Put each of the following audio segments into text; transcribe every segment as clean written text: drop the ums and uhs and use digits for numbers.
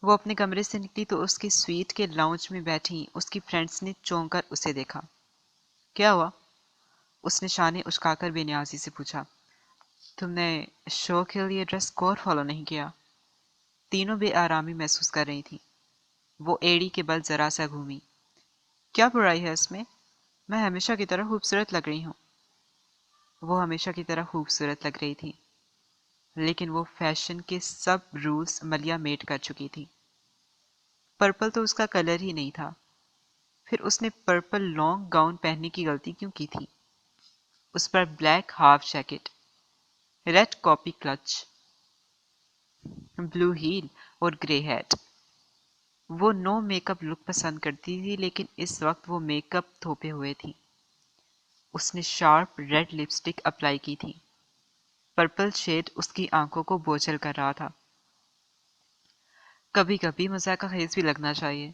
وہ اپنے کمرے سے نکلی تو اس کی سویٹ کے لاؤنج میں بیٹھی اس کی فرینڈس نے چونک کر اسے دیکھا۔ کیا ہوا؟ اس نے شانے اچکا کر بے نیازی سے پوچھا۔ تم نے شو کے لیے ڈریس کوڈ فالو نہیں کیا؟ تینوں بے آرامی محسوس کر رہی تھیں۔ وہ ایڑی کے بل ذرا سا گھومی۔ کیا برائی ہے اس میں ہمیشہ کی طرح خوبصورت لگ رہی ہوں۔ وہ ہمیشہ کی طرح خوبصورت لگ رہی تھی، لیکن وہ فیشن کے سب رولز ملیا میٹ کر چکی تھی۔ پرپل تو اس کا کلر ہی نہیں تھا، پھر اس نے پرپل لانگ گاؤن پہننے کی غلطی کیوں کی تھی؟ اس پر black half jacket, red copy clutch, blue heel اور گرے ہیٹ۔ وہ نو میک اپ لک پسند کرتی تھی، لیکن اس وقت وہ میک اپ تھوپے ہوئے تھی۔ اس نے شارپ ریڈ لپسٹک اپلائی کی تھی۔ پرپل شیڈ اس کی آنکھوں کو بوجھل کر رہا تھا۔ کبھی کبھی مذاق خیز بھی لگنا چاہیے،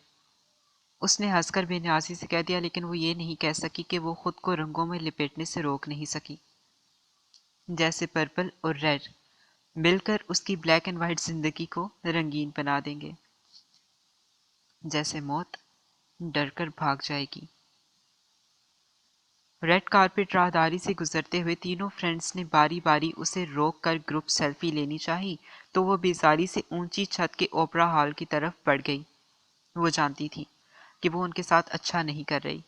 اس نے ہنس کر بے نیازی سے کہہ دیا، لیکن وہ یہ نہیں کہہ سکی کہ وہ خود کو رنگوں میں لپیٹنے سے روک نہیں سکی۔ جیسے پرپل اور ریڈ مل کر اس کی بلیک اینڈ وائٹ زندگی کو رنگین بنا دیں گے۔ جیسے موت ڈر کر بھاگ جائے گی۔ ریڈ کارپیٹ راہداری سے گزرتے ہوئے تینوں فرینڈز نے باری باری اسے روک کر گروپ سیلفی لینی چاہی تو وہ بیزاری سے اونچی چھت کے اوپرا ہال کی طرف بڑھ گئی۔ وہ جانتی تھی کہ وہ ان کے ساتھ اچھا نہیں کر رہی،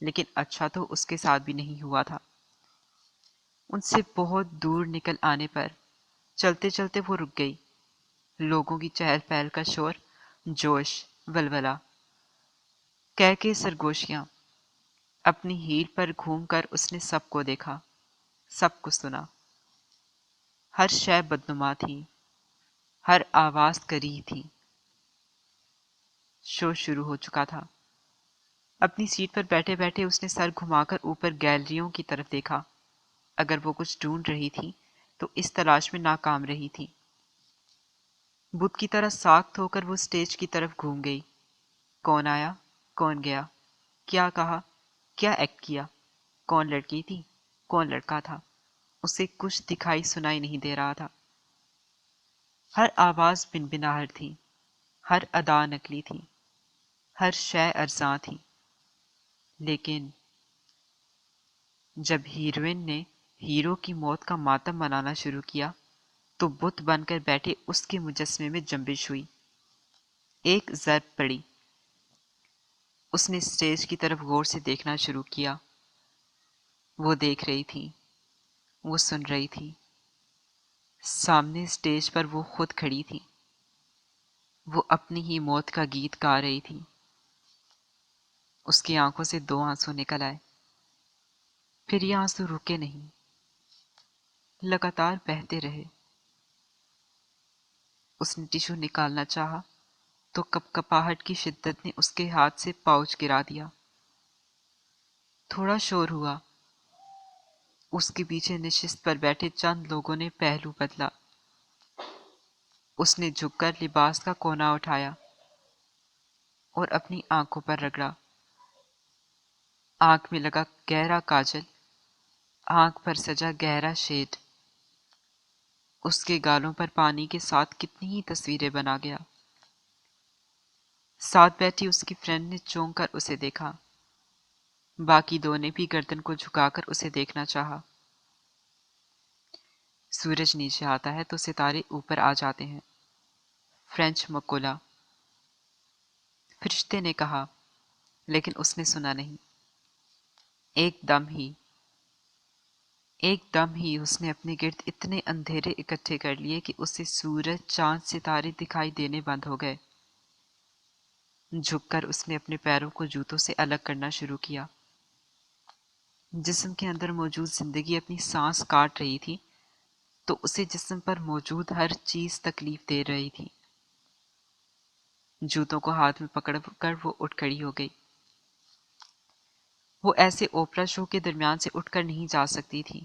لیکن اچھا تو اس کے ساتھ بھی نہیں ہوا تھا۔ ان سے بہت دور نکل آنے پر چلتے چلتے وہ رک گئی۔ لوگوں کی چہل پہل کا شور، جوش، ولولہ، کے سرگوشیاں۔ اپنی ہیل پر گھوم کر اس نے سب کو دیکھا، سب کو سنا۔ ہر شے بدنما تھی، ہر آواز کری تھی۔ شو شروع ہو چکا تھا۔ اپنی سیٹ پر بیٹھے بیٹھے اس نے سر گھما کر اوپر گیلریوں کی طرف دیکھا۔ اگر وہ کچھ ڈھونڈ رہی تھی تو اس تلاش میں ناکام رہی تھی۔ بت کی طرح ساکت ہو کر وہ اسٹیج کی طرف گھوم گئی۔ کون آیا، کون گیا، کیا کہا، کیا ایکٹ کیا، کون لڑکی تھی، کون لڑکا تھا، اسے کچھ دکھائی سنائی نہیں دے رہا تھا۔ ہر آواز بنبناہٹ تھی، ہر ادا نکلی تھی، ہر شے ارزاں تھی۔ لیکن جب ہیروئن نے ہیرو کی موت کا ماتم منانا شروع کیا تو بت بن کر بیٹھے اس کے مجسمے میں جنبش ہوئی۔ ایک ضرب پڑی۔ اس نے اسٹیج کی طرف غور سے دیکھنا شروع کیا۔ وہ دیکھ رہی تھی، وہ سن رہی تھی۔ سامنے اسٹیج پر وہ خود کھڑی تھی۔ وہ اپنی ہی موت کا گیت گا رہی تھی۔ اس کی آنکھوں سے دو آنسو نکل آئے، پھر یہ آنسو رکے نہیں، لگاتار بہتے رہے۔ اس نے ٹشو نکالنا چاہا تو کپکپاہٹ کی شدت نے اس کے ہاتھ سے پاؤچ گرا دیا۔ تھوڑا شور ہوا۔ اس کے پیچھے نشست پر بیٹھے چند لوگوں نے پہلو بدلا۔ اس نے جھک کر لباس کا کونا اٹھایا اور اپنی آنکھوں پر رگڑا۔ آنکھ میں لگا گہرا کاجل، آنکھ پر سجا گہرا شیڈ۔ اس کے گالوں پر پانی کے ساتھ کتنی ہی تصویریں بنا گیا۔ ساتھ بیٹھی اس کی فرینڈ نے چونک کر اسے دیکھا۔ باقی دو نے بھی گردن کو جھکا کر اسے دیکھنا چاہا۔ سورج نیچے آتا ہے تو ستارے اوپر آ جاتے ہیں، فرینچ مقولہ۔ فرشتے نے کہا، لیکن اس نے سنا نہیں۔ ایک دم ہی اس نے اپنے گرد اتنے اندھیرے اکٹھے کر لیے کہ اسے سورج، چاند، ستارے دکھائی دینے بند ہو گئے۔ جھک کر اس نے اپنے پیروں کو جوتوں سے الگ کرنا شروع کیا۔ جسم کے اندر موجود زندگی اپنی سانس کاٹ رہی تھی تو اسے جسم پر موجود ہر چیز تکلیف دے رہی تھی۔ جوتوں کو ہاتھ میں پکڑ کر وہ اٹھ کھڑی ہو گئی۔ وہ ایسے اوپرا شو کے درمیان سے اٹھ کر نہیں جا سکتی تھی۔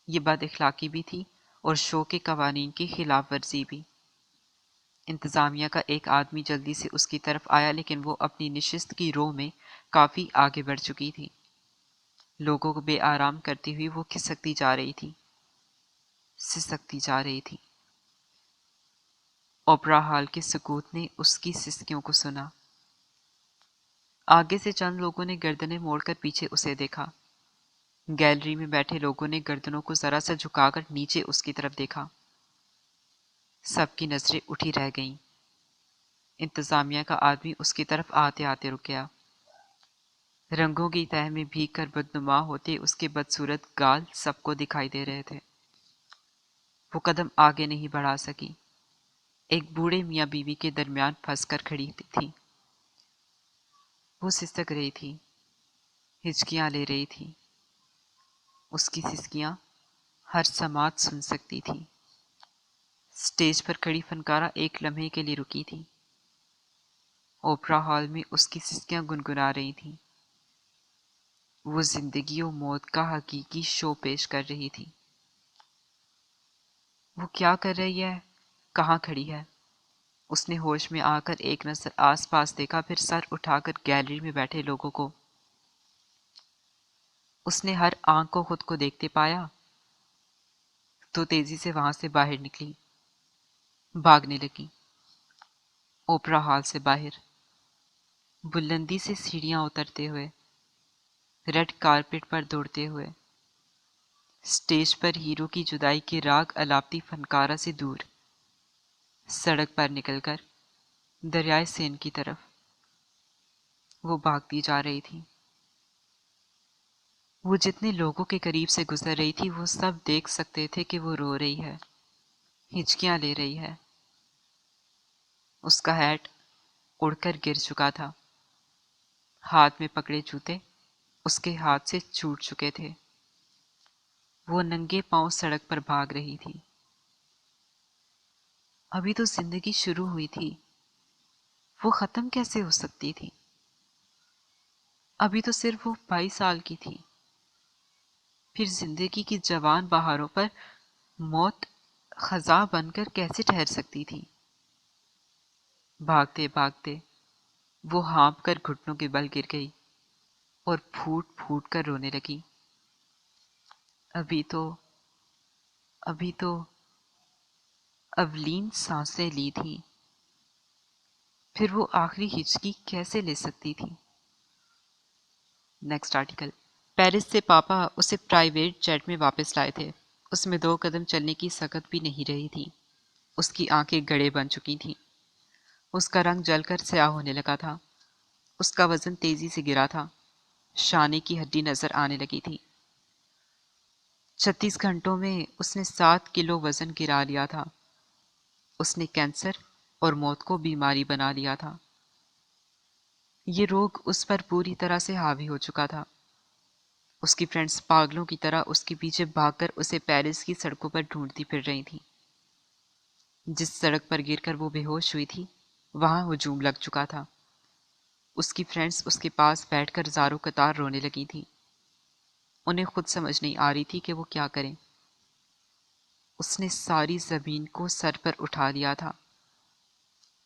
یہ بد اخلاقی بھی تھی اور شو کے قوانین کی خلاف ورزی بھی۔ انتظامیہ کا ایک آدمی جلدی سے اس کی طرف آیا، لیکن وہ اپنی نشست کی رو میں کافی آگے بڑھ چکی تھی۔ لوگوں کو بے آرام کرتی ہوئی وہ کھسکتی جا رہی تھی، سسکتی جا رہی تھی۔ اوپرا ہال کے سکوت نے اس کی سسکیوں کو سنا۔ آگے سے چند لوگوں نے گردنیں موڑ کر پیچھے اسے دیکھا۔ گیلری میں بیٹھے لوگوں نے گردنوں کو ذرا سا جھکا کر نیچے اس کی طرف دیکھا۔ سب کی نظریں اٹھی رہ گئیں۔ انتظامیہ کا آدمی اس کی طرف آتے آتے رک گیا۔ رنگوں کی تہ میں بھیگ کر بدنما ہوتے اس کے بدصورت گال سب کو دکھائی دے رہے تھے۔ وہ قدم آگے نہیں بڑھا سکی۔ ایک بوڑھے میاں بیوی کے درمیان پھنس کر کھڑی تھی۔ وہ سسک رہی تھی، ہچکیاں لے رہی تھی۔ اس کی سسکیاں ہر سماعت سن سکتی تھی۔ اسٹیج پر کھڑی فنکارہ ایک لمحے کے لیے رکی تھی۔ اوپرا ہال میں اس کی سسکیاں گنگنا رہی تھیں۔ وہ زندگی و موت کا حقیقی شو پیش کر رہی تھی۔ وہ کیا کر رہی ہے؟ کہاں کھڑی ہے؟ اس نے ہوش میں آ کر ایک نظر آس پاس دیکھا، پھر سر اٹھا کر گیلری میں بیٹھے لوگوں کو۔ اس نے ہر آنکھ کو خود کو دیکھتے پایا تو تیزی سے وہاں سے باہر نکلی، بھاگنے لگی۔ اوپرا ہال سے باہر، بلندی سے سیڑھیاں اترتے ہوئے، ریڈ کارپیٹ پر دوڑتے ہوئے، اسٹیج پر ہیرو کی جدائی کے راگ الاپتی فنکارہ سے دور، سڑک پر نکل کر دریائے سین کی طرف وہ بھاگتی جا رہی تھی۔ وہ جتنے لوگوں کے قریب سے گزر رہی تھی وہ سب دیکھ سکتے تھے کہ وہ رو رہی ہے، ہچکیاں لے رہی ہے۔ اس کا ہیٹ اڑ کر گر چکا تھا۔ ہاتھ میں پکڑے جوتے اس کے ہاتھ سے چھوٹ چکے تھے۔ وہ ننگے پاؤں سڑک پر بھاگ رہی تھی۔ ابھی تو زندگی شروع ہوئی تھی، وہ ختم کیسے ہو سکتی تھی؟ ابھی تو صرف وہ 22 سال کی تھی۔ پھر زندگی کی جوان بہاروں پر موت خزاں بن کر کیسے ٹھہر سکتی تھی؟ بھاگتے بھاگتے وہ ہانپ کر گھٹنوں کے بل گر گئی اور پھوٹ پھوٹ کر رونے لگی۔ ابھی تو اولین سانسیں لی تھی، پھر وہ آخری ہچکی کیسے لے سکتی تھی؟ Next article. پیرس سے پاپا اسے پرائیویٹ جیٹ میں واپس لائے تھے۔ اس میں 2 قدم چلنے کی سکت بھی نہیں رہی تھی۔ اس کی آنکھیں گڑے بن چکی تھیں۔ اس کا رنگ جل کر سیاہ ہونے لگا تھا۔ اس کا وزن تیزی سے گرا تھا۔ شانے کی ہڈی نظر آنے لگی تھی۔ 36 گھنٹوں میں اس نے 7 کلو وزن گرا لیا تھا۔ اس نے کینسر اور موت کو بیماری بنا لیا تھا۔ یہ روگ اس پر پوری طرح سے حاوی ہو چکا تھا۔ اس کی فرینڈز پاگلوں کی طرح اس کے پیچھے بھاگ کر اسے پیرس کی سڑکوں پر ڈھونڈتی پھر رہی تھیں۔ جس سڑک پر گر کر وہ بے ہوش ہوئی تھی وہاں ہجوم لگ چکا تھا۔ اس کی فرینڈز اس کے پاس بیٹھ کر زاروں قطار رونے لگی تھیں۔ انہیں خود سمجھ نہیں آ رہی تھی کہ وہ کیا کریں۔ اس نے ساری زمین کو سر پر اٹھا لیا تھا،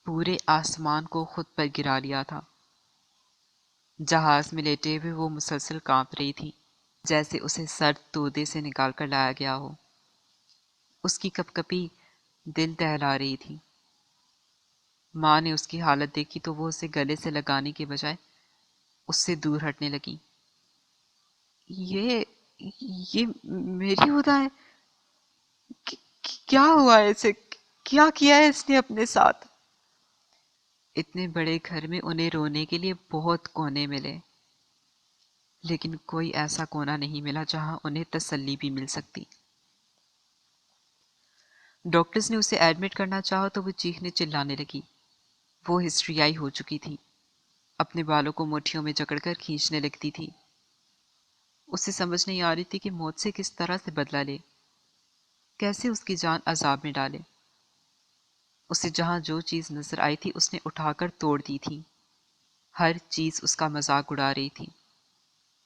پورے آسمان کو خود پر گرا لیا تھا۔ جہاز میں لیٹے ہوئے وہ مسلسل کانپ رہی تھی، جیسے اسے سرد تودے سے نکال کر لایا گیا ہو۔ اس کی کپ کپی دل دہلا رہی تھی۔ ماں نے اس کی حالت دیکھی تو وہ اسے گلے سے لگانے کے بجائے اس سے دور ہٹنے لگی۔ یہ میری خدا ہے، کیا ہوا ہے اسے؟ کیا کیا ہے اس نے اپنے ساتھ؟ اتنے بڑے گھر میں انہیں رونے کے لیے بہت کونے ملے، لیکن کوئی ایسا کونا نہیں ملا جہاں انہیں تسلی بھی مل سکتی۔ ڈاکٹرز نے اسے ایڈمٹ کرنا چاہا تو وہ چیخنے چلانے لگی۔ وہ ہسٹریائی ہو چکی تھی، اپنے بالوں کو مٹھیوں میں جکڑ کر کھینچنے لگتی تھی۔ اسے سمجھ نہیں آ رہی تھی کہ موت سے کس طرح سے بدلہ لے، کیسے اس کی جان عذاب میں ڈالے۔ اسے جہاں جو چیز نظر آئی تھی اس نے اٹھا کر توڑ دی تھی۔ ہر چیز اس کا مذاق اڑا رہی تھی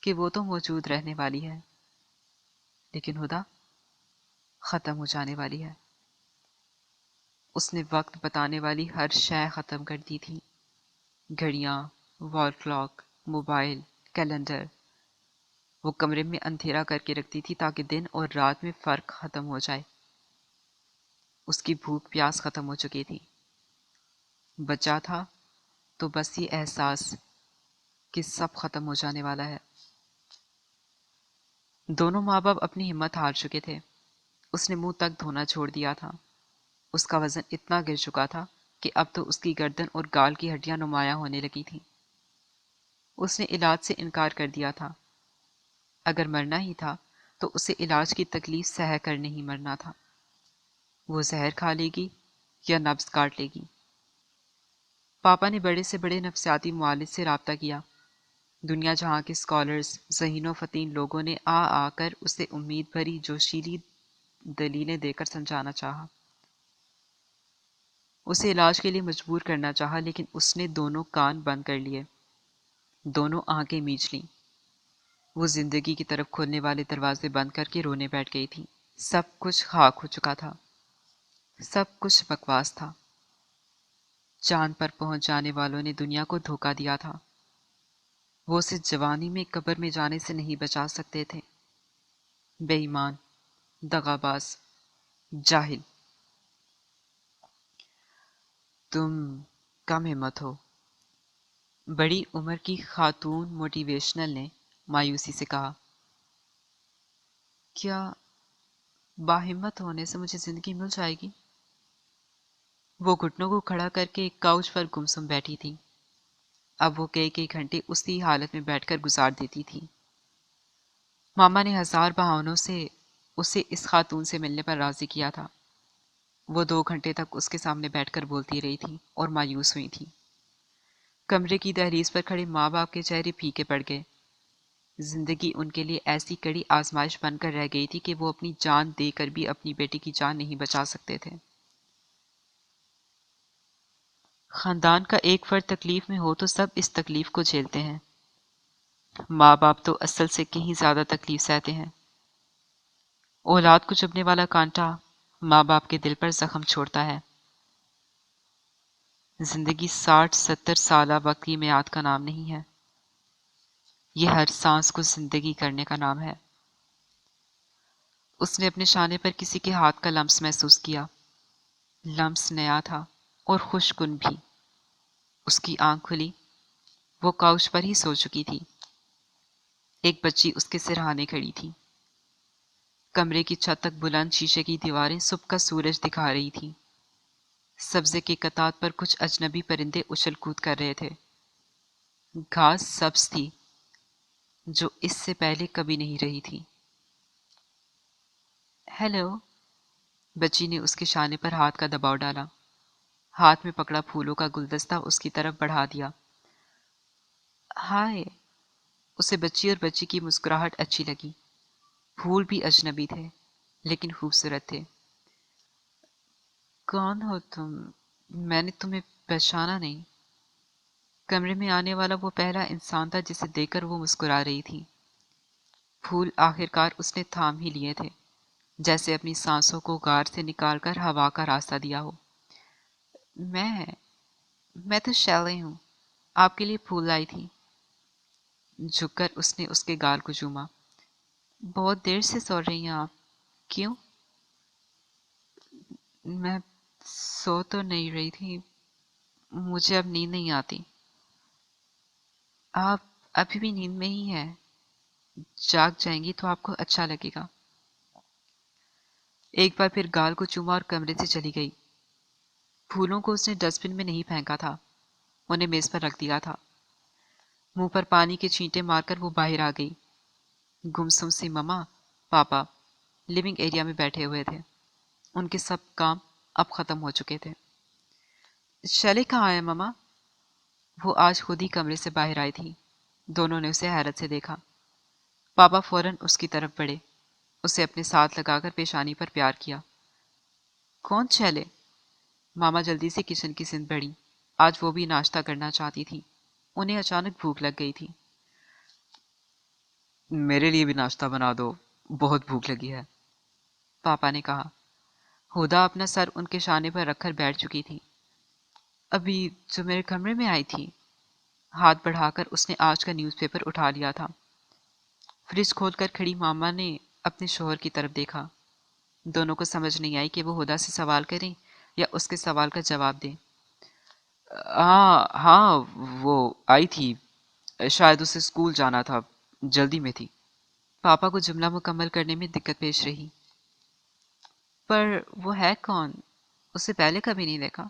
کہ وہ تو موجود رہنے والی ہے، لیکن خدا ختم ہو جانے والی ہے۔ اس نے وقت بتانے والی ہر شے ختم کر دی تھی، گھڑیاں، وال کلاک، موبائل، کیلنڈر۔ وہ کمرے میں اندھیرا کر کے رکھتی تھی تاکہ دن اور رات میں فرق ختم ہو جائے۔ اس کی بھوک پیاس ختم ہو چکی تھی۔ بچا تھا تو بس یہ احساس کہ سب ختم ہو جانے والا ہے۔ دونوں ماں باپ اپنی ہمت ہار چکے تھے۔ اس نے منہ تک دھونا چھوڑ دیا تھا۔ اس کا وزن اتنا گر چکا تھا کہ اب تو اس کی گردن اور گال کی ہڈیاں نمایاں ہونے لگی تھیں۔ اس نے علاج سے انکار کر دیا تھا۔ اگر مرنا ہی تھا تو اسے علاج کی تکلیف سہہ کر نہیں مرنا تھا۔ وہ زہر کھا لے گی یا نبض کاٹ لے گی۔ پاپا نے بڑے سے بڑے نفسیاتی معالج سے رابطہ کیا۔ دنیا جہاں کے اسکالرز، ذہین و فطین لوگوں نے آ کر اسے امید بھری جوشیلی دلیلیں دے کر سمجھانا چاہا، اسے علاج کے لیے مجبور کرنا چاہا، لیکن اس نے دونوں کان بند کر لیے، دونوں آنکھیں میچ لیں۔ وہ زندگی کی طرف کھولنے والے دروازے بند کر کے رونے بیٹھ گئی تھی۔ سب کچھ خاک ہو چکا تھا، سب کچھ بکواس تھا۔ چاند پر پہنچ جانے والوں نے دنیا کو دھوکہ دیا تھا۔ وہ اسے جوانی میں قبر میں جانے سے نہیں بچا سکتے تھے۔ بے ایمان، دغاباز، جاہل۔ تم کم ہمت ہو، بڑی عمر کی خاتون موٹیویشنل نے مایوسی سے کہا۔ کیا باہمت ہونے سے مجھے زندگی مل جائے گی؟ وہ گھٹنوں کو کھڑا کر کے ایک کاؤچ پر گمسم بیٹھی تھی۔ اب وہ کئی گھنٹے اسی حالت میں بیٹھ کر گزار دیتی تھی۔ ماما نے ہزار بہانوں سے اسے اس خاتون سے ملنے پر راضی کیا تھا۔ وہ 2 گھنٹے تک اس کے سامنے بیٹھ کر بولتی رہی تھی اور مایوس ہوئی تھی۔ کمرے کی دہلیز پر کھڑے ماں باپ کے چہرے پھیکے پڑ گئے۔ زندگی ان کے لیے ایسی کڑی آزمائش بن کر رہ گئی تھی کہ وہ اپنی جان دے کر بھی اپنی بیٹی کی جان نہیں بچا سکتے تھے۔ خاندان کا ایک فرد تکلیف میں ہو تو سب اس تکلیف کو جھیلتے ہیں۔ ماں باپ تو اصل سے کہیں زیادہ تکلیف سہتے ہیں۔ اولاد کو چبھنے والا کانٹا ماں باپ کے دل پر زخم چھوڑتا ہے۔ زندگی 60-70 سالہ وقت کی میعاد کا نام نہیں ہے، یہ ہر سانس کو زندگی کرنے کا نام ہے۔ اس نے اپنے شانے پر کسی کے ہاتھ کا لمس محسوس کیا۔ لمس نیا تھا اور خوش کن بھی۔ اس کی آنکھ کھلی، وہ کاؤچ پر ہی سو چکی تھی۔ ایک بچی اس کے سرہانے کھڑی تھی۔ کمرے کی چھت تک بلند شیشے کی دیواریں صبح کا سورج دکھا رہی تھیں۔ سبزے کے قطعات پر کچھ اجنبی پرندے اچھل کود کر رہے تھے۔ گھاس سبز تھی، جو اس سے پہلے کبھی نہیں رہی تھی۔ ہیلو، بچی نے اس کے شانے پر ہاتھ کا دباؤ ڈالا۔ ہاتھ میں پکڑا پھولوں کا گلدستہ اس کی طرف بڑھا دیا۔ ہائے، اسے بچی اور بچی کی مسکراہٹ اچھی لگی۔ پھول بھی اجنبی تھے لیکن خوبصورت تھے۔ کون ہو تم؟ میں نے تمہیں پہچانا نہیں۔ کمرے میں آنے والا وہ پہلا انسان تھا جسے دیکھ کر وہ مسکرا رہی تھی۔ پھول آخرکار اس نے تھام ہی لیے تھے، جیسے اپنی سانسوں کو غار سے نکال کر ہوا کا راستہ دیا ہو۔ میں تو شیلی ہوں، آپ کے لیے پھول لائی تھی۔ جھک کر اس نے اس کے گال کو چوما۔ بہت دیر سے سو رہی ہیں آپ، کیوں؟ میں سو تو نہیں رہی تھی، مجھے اب نیند نہیں آتی۔ آپ ابھی بھی نیند میں ہی ہیں، جاگ جائیں گی تو آپ کو اچھا لگے گا۔ ایک بار پھر گال کو چوما اور کمرے سے چلی گئی۔ پھولوں کو اس نے ڈسٹ بن میں نہیں پھینکا تھا، انہیں میز پر رکھ دیا تھا۔ منہ پر پانی کے چھینٹے مار کر وہ باہر آ گئی۔ گمسم سی مما پاپا لیونگ ایریا میں بیٹھے ہوئے تھے۔ ان کے سب کام اب ختم ہو چکے تھے۔ شیلی کہاں ہے مما؟ وہ آج خود ہی کمرے سے باہر آئی تھی۔ دونوں نے اسے حیرت سے دیکھا۔ پاپا فوراً اس کی طرف بڑھے، اسے اپنے ساتھ لگا کر پیشانی پر پیار کیا۔ کون شیلی؟ ماما جلدی سے کچن کی سمت بڑھی۔ آج وہ بھی ناشتہ کرنا چاہتی تھی۔ انہیں اچانک بھوک لگ گئی تھی۔ میرے لیے بھی ناشتہ بنا دو، بہت بھوک لگی ہے، پاپا نے کہا۔ ہدا اپنا سر ان کے شانے پر رکھ کر بیٹھ چکی تھی۔ ابھی جو میرے کمرے میں آئی تھی؟ ہاتھ بڑھا کر اس نے آج کا نیوز پیپر اٹھا لیا تھا۔ فریج کھول کر کھڑی ماما نے اپنے شوہر کی طرف دیکھا۔ دونوں کو سمجھ نہیں آئی کہ وہ ہدا سے سوال کریں یا اس کے سوال کا جواب دیں۔ ہاں ہاں، وہ آئی تھی، شاید اسے اسکول جانا تھا، جلدی میں تھی۔ پاپا کو جملہ مکمل کرنے میں دقت پیش رہی۔ پر وہ ہے کون؟ اسے پہلے کبھی نہیں دیکھا۔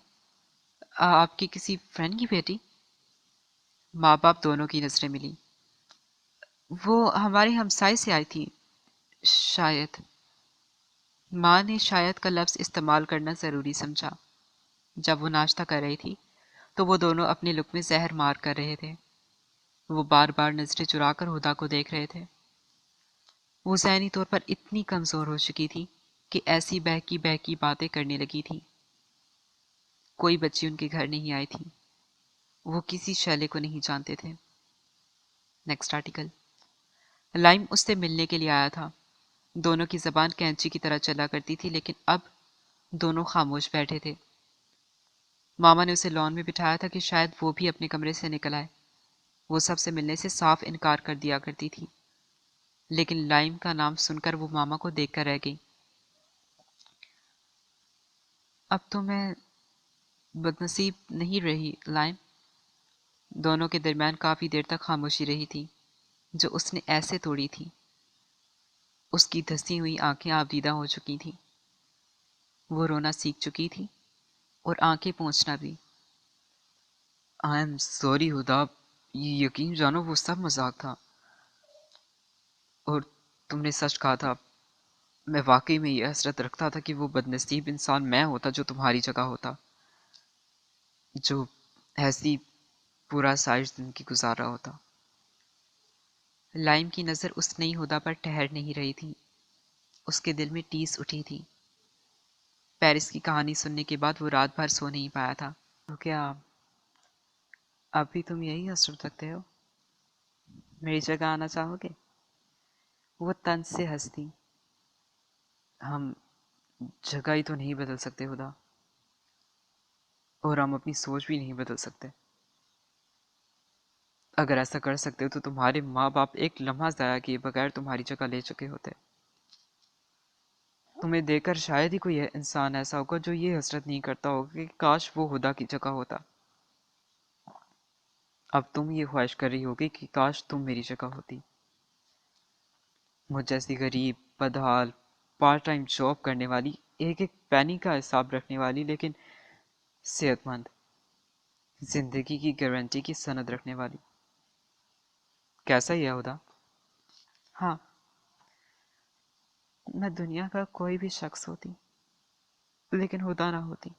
آپ کی کسی فرینڈ کی بیٹی؟ ماں باپ دونوں کی نظریں ملی۔ وہ ہمارے ہمسائے سے آئی تھی شاید۔ ماں نے شاید کا لفظ استعمال کرنا ضروری سمجھا۔ جب وہ ناشتہ کر رہی تھی تو وہ دونوں اپنے لک میں زہر مار کر رہے تھے۔ وہ بار بار نظریں چرا کر ہدا کو دیکھ رہے تھے۔ وہ ذہنی طور پر اتنی کمزور ہو چکی تھی کہ ایسی بہکی بہکی باتیں کرنے لگی تھی۔ کوئی بچی ان کے گھر نہیں آئی تھی۔ وہ کسی شعلے کو نہیں جانتے تھے۔ Next article. لائم اس سے ملنے کے لیے آیا تھا۔ دونوں کی زبان کینچی کی طرح چلا کرتی تھی، لیکن اب دونوں خاموش بیٹھے تھے۔ ماما نے اسے لان میں بٹھایا تھا کہ شاید وہ بھی اپنے کمرے سے نکل آئے۔ وہ سب سے ملنے سے صاف انکار کر دیا کرتی تھی، لیکن لائم کا نام سن کر وہ ماما کو دیکھ کر رہ گئی۔ اب تو میں بدنصیب نہیں رہی لائم۔ دونوں کے درمیان کافی دیر تک خاموشی رہی تھی، جو اس نے ایسے توڑی تھی۔ اس کی دھسی ہوئی آنکھیں آبدیدہ ہو چکی تھیں۔ وہ رونا سیکھ چکی تھی اور آنکھیں پوچھنا بھی۔ آئی ایم سوری ہدا، یہ یقین جانو وہ سب مذاق تھا، اور تم نے سچ کہا تھا۔ میں واقعی میں یہ حسرت رکھتا تھا کہ وہ بدنصیب انسان میں ہوتا جو تمہاری جگہ ہوتا، جو ایسی پورا سائز زندگی گزار رہا ہوتا۔ لائم کی نظر اس نئی ہدا پر ٹھہر نہیں رہی تھی۔ اس کے دل میں ٹیس اٹھی تھی۔ پیرس کی کہانی سننے کے بعد وہ رات بھر سو نہیں پایا تھا۔ تو کیا اب بھی تم یہی حسرت رکھتے ہو؟ میری جگہ آنا چاہو گے؟ وہ طنز سے ہنسی۔ ہم جگہ ہی تو نہیں بدل سکتے خدا، اور ہم اپنی سوچ بھی نہیں بدل سکتے۔ اگر ایسا کر سکتے ہو تو تمہارے ماں باپ ایک لمحہ ضائع کیے بغیر تمہاری جگہ لے چکے ہوتے۔ تمہیں دیکھ کر شاید ہی کوئی انسان ایسا ہوگا جو یہ حسرت نہیں کرتا ہوگا کہ کاش وہ خدا کی جگہ ہوتا۔ اب تم یہ خواہش کر رہی ہوگی کہ کاش تم میری جگہ ہوتی، مجھ جیسی غریب، بدحال، پارٹ ٹائم جاب کرنے والی، ایک ایک پینی کا حساب رکھنے والی لیکن صحت مند، زندگی کی گارنٹی کی سند رکھنے والی۔ کیسا ہی ہے خدا؟ ہاں، میں دنیا کا کوئی بھی شخص ہوتی لیکن خدا نہ ہوتی۔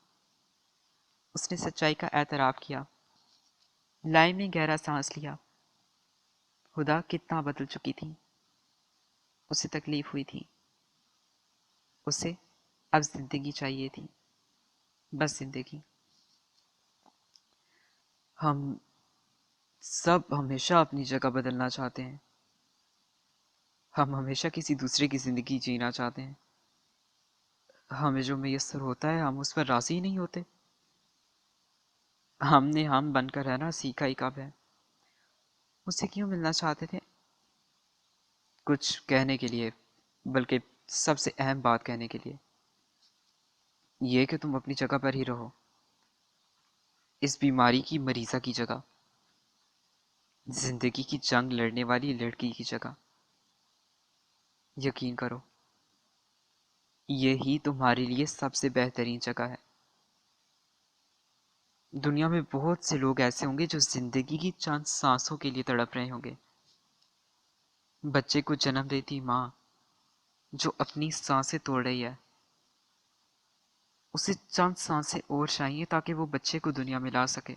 اس نے سچائی کا اعتراف کیا۔ لائم نے گہرا سانس لیا۔ خدا کتنا بدل چکی تھی۔ اسے تکلیف ہوئی تھی۔ اسے اب زندگی چاہیے تھی، بس زندگی۔ ہم سب ہمیشہ اپنی جگہ بدلنا چاہتے ہیں۔ ہم ہمیشہ کسی دوسرے کی زندگی جینا چاہتے ہیں۔ ہمیں جو میسر ہوتا ہے ہم اس پر راضی نہیں ہوتے۔ ہم نے ہم بن کر رہنا سیکھا ہی کب ہے؟ مجھ سے کیوں ملنا چاہتے تھے؟ کچھ کہنے کے لیے، بلکہ سب سے اہم بات کہنے کے لیے، یہ کہ تم اپنی جگہ پر ہی رہو، اس بیماری کی مریضہ کی جگہ، زندگی کی جنگ لڑنے والی لڑکی کی جگہ۔ یقین کرو، یہی تمہارے لیے سب سے بہترین جگہ ہے۔ دنیا میں بہت سے لوگ ایسے ہوں گے جو زندگی کی چند سانسوں کے لیے تڑپ رہے ہوں گے۔ بچے کو جنم دیتی ماں جو اپنی سانسیں توڑ رہی ہے، اسے چند سانسیں اور چاہیے تاکہ وہ بچے کو دنیا میں لا سکے۔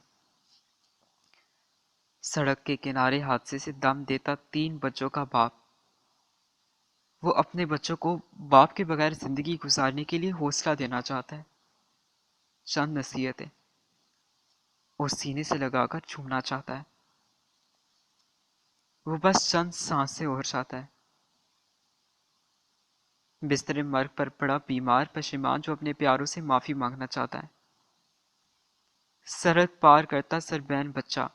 سڑک کے کنارے حادثے سے دم دیتا 3 بچوں کا باپ، وہ اپنے بچوں کو باپ کے بغیر زندگی گزارنے کے لیے حوصلہ دینا چاہتا ہے، چند نصیحتیں، اور سینے سے لگا کر چھونا چاہتا ہے۔ وہ بس چند سانسیں اور چاہتا ہے۔ بستر مرگ پر پڑا بیمار پشیمان جو اپنے پیاروں سے معافی مانگنا چاہتا ہے۔ سرحد پار کرتا سربین بچہ،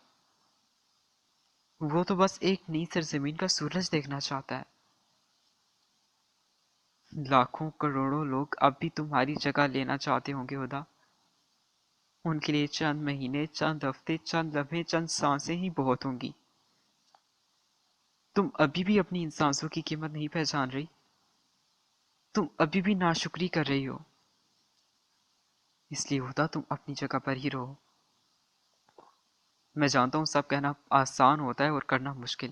وہ تو بس ایک نئی سرزمین کا سورج دیکھنا چاہتا ہے۔ لاکھوں کروڑوں لوگ اب بھی تمہاری جگہ لینا چاہتے ہوں گے خدا، ان کے لیے چند مہینے، چند ہفتے، چند لمحے، چند سانسیں ہی بہت ہوں گی۔ تم ابھی بھی اپنی ان سانسوں کی قیمت نہیں پہچان رہی؟ تم ابھی بھی ناشکری کر رہی ہو؟ اس لیے ہوتا تم اپنی جگہ پر ہی رہو۔ میں جانتا ہوں سب کہنا آسان ہوتا ہے اور کرنا مشکل۔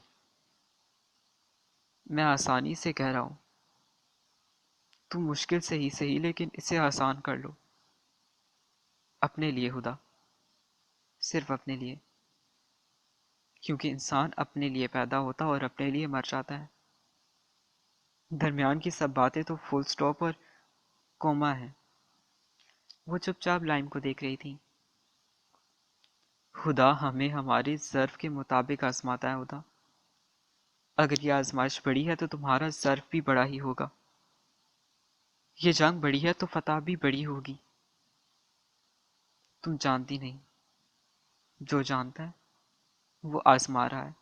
میں آسانی سے کہہ رہا ہوں، تم مشکل سے ہی صحیح لیکن اسے آسان کر لو۔ اپنے لیے خدا، صرف اپنے لیے، کیونکہ انسان اپنے لیے پیدا ہوتا اور اپنے لیے مر جاتا ہے۔ درمیان کی سب باتیں تو فل سٹاپ اور کوما ہے۔ وہ چپ چاپ لائم کو دیکھ رہی تھی۔ خدا ہمیں ہمارے ظرف کے مطابق آزماتا ہے خدا۔ اگر یہ آزمائش بڑی ہے تو تمہارا ظرف بھی بڑا ہی ہوگا۔ یہ جنگ بڑی ہے تو فتح بھی بڑی ہوگی۔ تم جانتی نہیں، جو جانتا ہے وہ آزما رہا ہے۔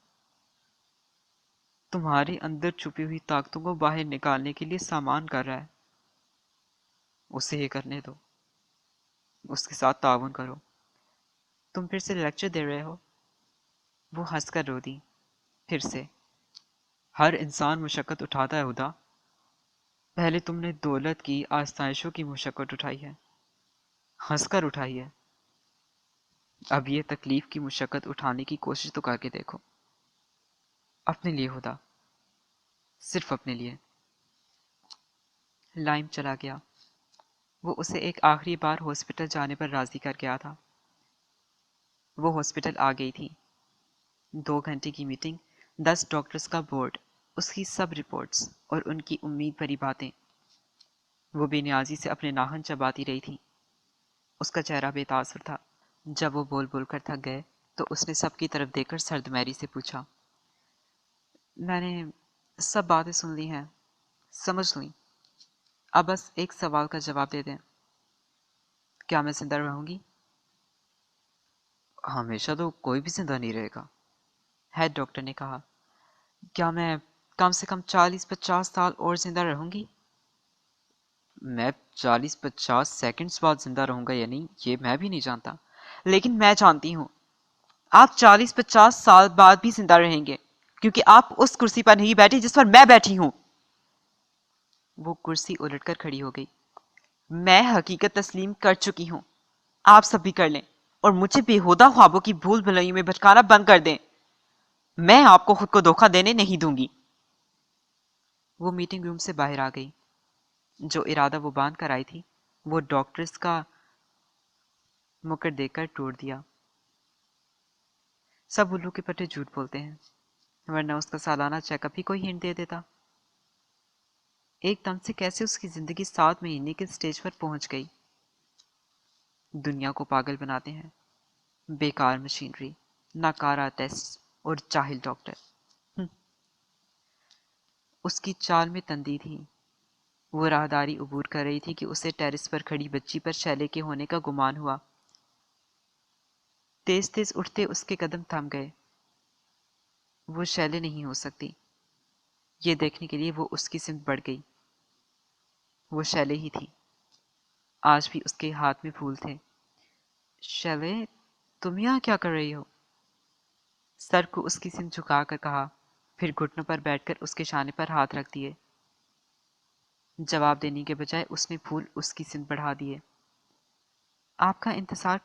تمہارے اندر چھپی ہوئی طاقتوں کو باہر نکالنے کے لیے سامان کر رہا ہے۔ اسے یہ کرنے دو، اس کے ساتھ تعاون کرو۔ تم پھر سے لیکچر دے رہے ہو؟ وہ ہنس کر رو دی۔ پھر سے، ہر انسان مشقت اٹھاتا ہے خدا۔ پہلے تم نے دولت کی آسائشوں کی مشقت اٹھائی ہے، ہنس کر اٹھائی ہے۔ اب یہ تکلیف کی مشقت اٹھانے کی کوشش تو کر کے دیکھو۔ اپنے لیے خدا، صرف اپنے لیے۔ لائم چلا گیا۔ وہ اسے ایک آخری بار ہاسپٹل جانے پر راضی کر گیا تھا۔ وہ ہاسپٹل آ گئی تھی۔ 2 گھنٹے کی میٹنگ، 10 ڈاکٹرز کا بورڈ، اس کی سب رپورٹس اور ان کی امید بھری باتیں۔ وہ بے نیازی سے اپنے ناخن چباتی رہی تھی۔ اس کا چہرہ بے تاثر تھا۔ جب وہ بول بول کر تھک گئے تو اس نے سب کی طرف دیکھ کر سرد میری سے پوچھا، میں نے سب باتیں سن لی ہیں، سمجھ لیں۔ اب بس ایک سوال کا جواب دے دیں، کیا میں زندہ رہوں گی؟ ہمیشہ تو کوئی بھی زندہ نہیں رہے گا، ہیڈ ڈاکٹر نے کہا۔ کیا میں کم سے کم 40-50 سال اور زندہ رہوں گی؟ میں 40-50 سیکنڈز بعد زندہ رہوں گا یا نہیں یہ میں بھی نہیں جانتا، لیکن میں جانتی ہوں آپ 40-50 سال بعد بھی زندہ رہیں گے، کیونکہ آپ اس کرسی پر نہیں بیٹھی جس پر میں بیٹھی ہوں۔ وہ کرسی الٹ کر کھڑی ہو گئی۔ میں حقیقت تسلیم کر چکی ہوں، آپ سب بھی کر لیں اور مجھے بےہودہ خوابوں کی بھول بھلائیوں میں بھٹکانا بند کر دیں۔ میں آپ کو خود کو دھوکہ دینے نہیں دوں گی۔ وہ میٹنگ روم سے باہر آ گئی۔ جو ارادہ وہ باندھ کر آئی تھی وہ ڈاکٹرز کا مکر دے کر ٹوٹ دیا۔ سب الو کے پٹے جھوٹ بولتے ہیں، ورنہ اس کا سالانہ چیک اپ ہی کوئی ہنٹ دے دیتا۔ ایک دم سے کیسے اس کی زندگی 7 مہینے کے سٹیج پر پہنچ گئی۔ دنیا کو پاگل بناتے ہیں بیکار مشینری، ناکارہ ٹیسٹ اور جاہل ڈاکٹر۔ اس کی چال میں تندی تھی۔ وہ راہداری عبور کر رہی تھی کہ اسے ٹیرس پر کھڑی بچی پر شیلے کے ہونے کا گمان ہوا۔ تیز تیز اٹھتے اس کے قدم تھم گئے۔ وہ شیلے نہیں ہو سکتی، یہ دیکھنے کے لیے وہ اس کی سمت بڑھ گئی۔ وہ شیلے ہی تھی، آج بھی اس کے ہاتھ میں پھول تھے۔ شیلے، تم یہاں کیا کر رہی ہو؟ سر کو اس کی سمت جھکا کر کہا، پھر گھٹنوں پر بیٹھ کر اس کے شانے پر ہاتھ رکھ دیے۔ جواب دینے کے بجائے اس نے پھول اس کی سمت بڑھا دیے۔ آپ کا انتظار